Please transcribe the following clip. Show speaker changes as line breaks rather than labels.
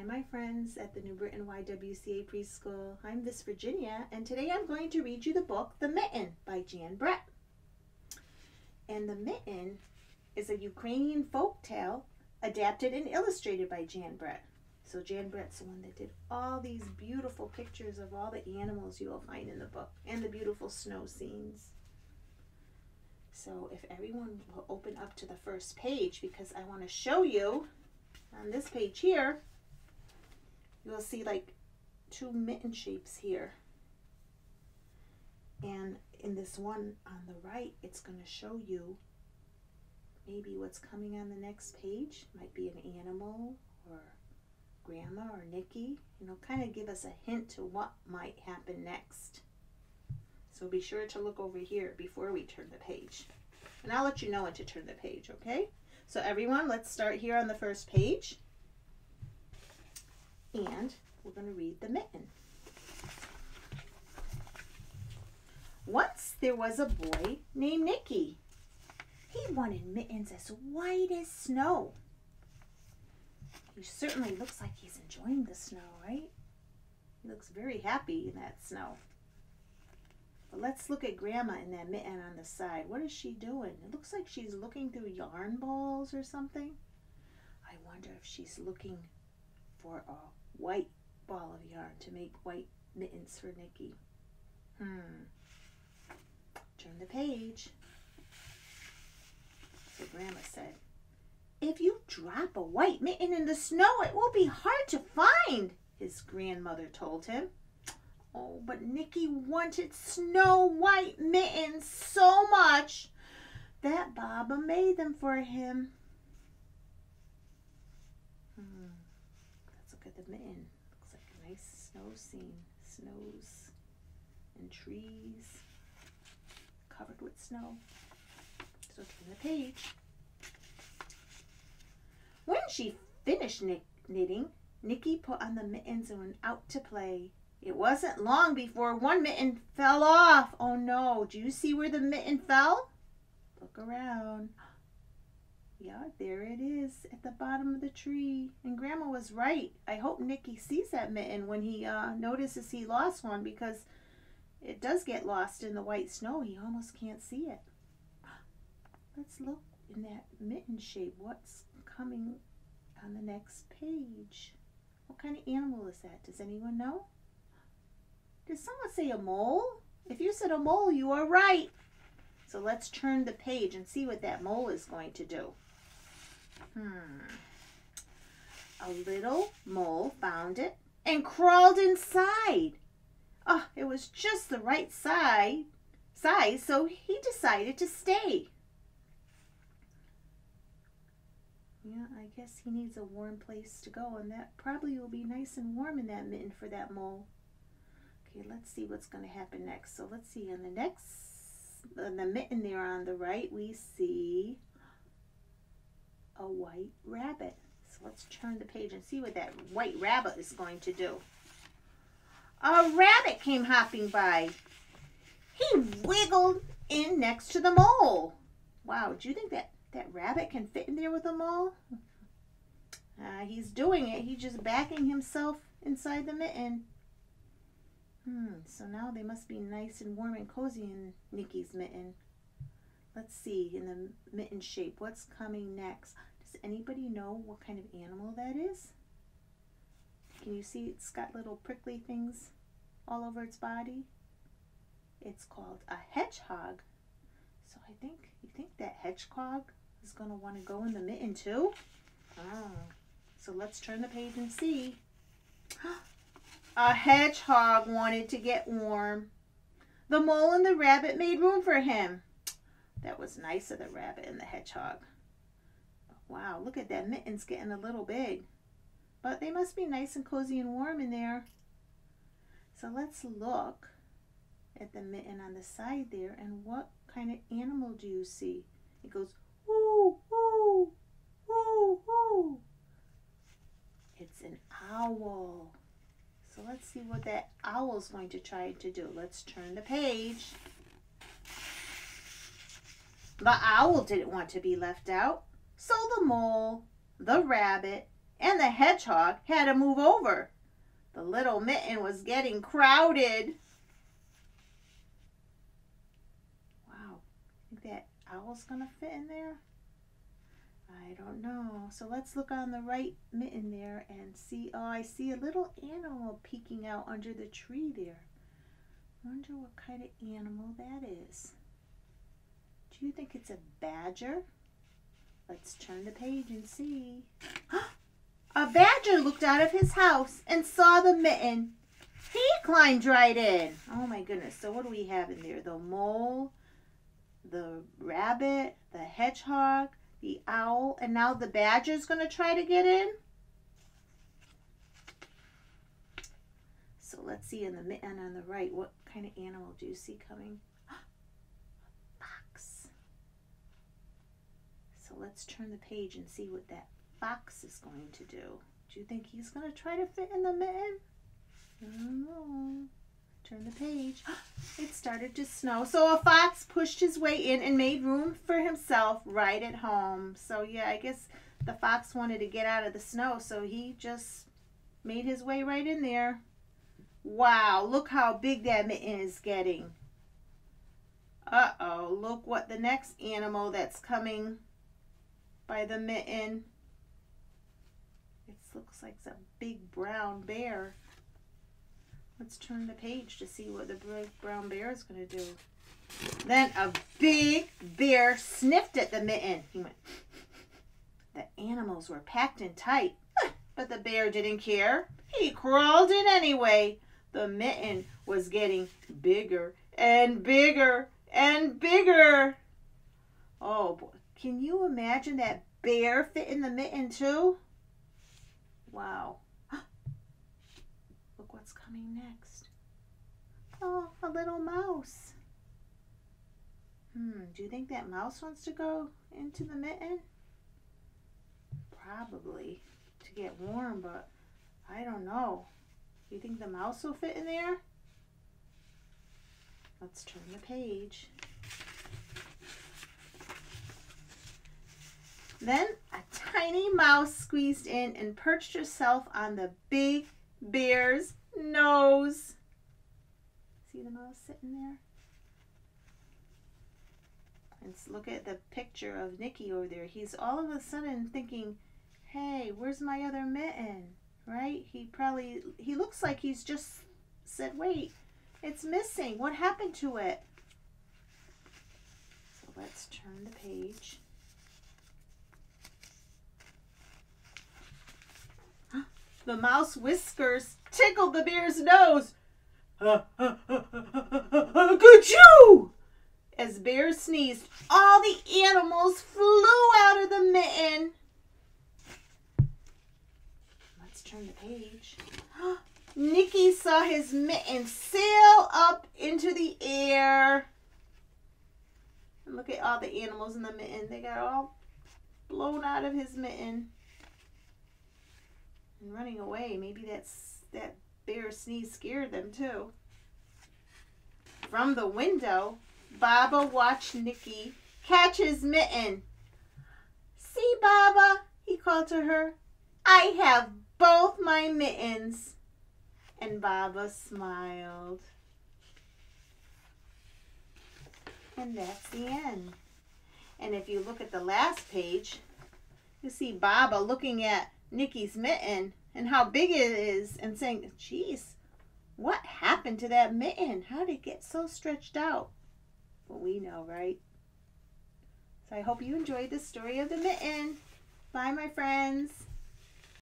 Hi, my friends at the New Britain YWCA Preschool. I'm Miss Virginia, and today I'm going to read you the book, The Mitten by Jan Brett. And The Mitten is a Ukrainian folk tale adapted and illustrated by Jan Brett. So Jan Brett's the one that did all these beautiful pictures of all the animals you will find in the book and the beautiful snow scenes. So if everyone will open up to the first page, because I want to show you on this page here, you'll see like two mitten shapes here. And in this one on the right, it's going to show you maybe what's coming on the next page. Might be an animal or Grandma or Nikki. And it'll kind of give us a hint to what might happen next. So be sure to look over here before we turn the page. And I'll let you know when to turn the page, okay? So everyone, let's start here on the first page. And we're going to read The Mitten. Once there was a boy named Nicky. He wanted mittens as white as snow. He certainly looks like he's enjoying the snow, right? He looks very happy in that snow. But let's look at Grandma in that mitten on the side. What is she doing? It looks like she's looking through yarn balls or something. I wonder if she's looking for a white ball of yarn to make white mittens for Nicky. Turn the page. So Grandma said, "If you drop a white mitten in the snow, it will be hard to find," his grandmother told him. Oh, but Nicky wanted snow white mittens so much that Baba made them for him. Let's look at the mitten. Looks like a nice snow scene. Snows and trees covered with snow. So turn the page. When she finished knitting, Nicky put on the mittens and went out to play. It wasn't long before one mitten fell off. Oh no, do you see where the mitten fell? Look around. Yeah, there it is at the bottom of the tree. And Grandma was right. I hope Nicky sees that mitten when he notices he lost one, because it does get lost in the white snow. He almost can't see it. Let's look in that mitten shape. What's coming on the next page? What kind of animal is that? Does anyone know? Did someone say a mole? If you said a mole, you are right. So let's turn the page and see what that mole is going to do. A little mole found it and crawled inside. Oh, it was just the right size, so he decided to stay. Yeah, I guess he needs a warm place to go, and that probably will be nice and warm in that mitten for that mole. Okay, let's see what's going to happen next. So let's see, on the mitten there on the right, we see a white rabbit. So let's turn the page and see what that white rabbit is going to do. A rabbit came hopping by. He wiggled in next to the mole. Wow, do you think that rabbit can fit in there with a mole? He's doing it. He's just backing himself inside the mitten. So now they must be nice and warm and cozy in Nicky's mitten. Let's see, in the mitten shape, what's coming next? Does anybody know what kind of animal that is? Can you see it's got little prickly things all over its body? It's called a hedgehog. So you think that hedgehog is going to want to go in the mitten too? So let's turn the page and see. A hedgehog wanted to get warm. The mole and the rabbit made room for him. That was nice of the rabbit and the hedgehog. Wow, look at that, mitten's getting a little big. But they must be nice and cozy and warm in there. So let's look at the mitten on the side there, and what kind of animal do you see? It goes, woo, woo, woo, woo. It's an owl. So let's see what that owl's going to try to do. Let's turn the page. The owl didn't want to be left out, so the mole, the rabbit, and the hedgehog had to move over. The little mitten was getting crowded. Wow, think that owl's gonna fit in there? I don't know. So let's look on the right mitten there and see. Oh, I see a little animal peeking out under the tree there. Wonder what kind of animal that is. Do you think it's a badger? Let's turn the page and see. A badger looked out of his house and saw the mitten. He climbed right in. Oh my goodness. So what do we have in there? The mole, the rabbit, the hedgehog, the owl, and now the badger's going to try to get in. So let's see in the mitten on the right, what kind of animal do you see coming? A fox. So let's turn the page and see what that fox is going to do. Do you think he's going to try to fit in the mitten? I don't know. Turn the page. It started to snow. So a fox pushed his way in and made room for himself right at home. So yeah, I guess the fox wanted to get out of the snow, so he just made his way right in there. Wow, look how big that mitten is getting. Uh-oh, look what the next animal that's coming by the mitten. It looks like a big brown bear. Let's turn the page to see what the big brown bear is going to do. Then a big bear sniffed at the mitten. He went. The animals were packed in tight, but the bear didn't care. He crawled in anyway. The mitten was getting bigger and bigger and bigger. Oh boy, can you imagine that bear fit in the mitten too? Wow. Look what's coming next. Oh, a little mouse. Do you think that mouse wants to go into the mitten? Probably to get warm, but I don't know. Do you think the mouse will fit in there? Let's turn the page. Then a tiny mouse squeezed in and perched herself on the big bear's nose. See the mouse sitting there? And look at the picture of Nicky over there. He's all of a sudden thinking, hey, where's my other mitten? Right? He looks like he's just said, wait, it's missing. What happened to it? So let's turn the page. The mouse whiskers tickled the bear's nose. Ka-choo! As Bear sneezed, all the animals flew out of the mitten. Let's turn the page. Nicky saw his mitten sail up into the air. And look at all the animals in the mitten. They got all blown out of his mitten. And running away. Maybe that bear sneeze scared them too. From the window, Baba watched Nicky catch his mitten. See, Baba, he called to her, I have both my mittens. And Baba smiled. And that's the end. And if you look at the last page, you see Baba looking at Nicky's mitten and how big it is and saying, geez, what happened to that mitten? How did it get so stretched out? Well, we know, right? So I hope you enjoyed the story of the mitten. Bye, my friends.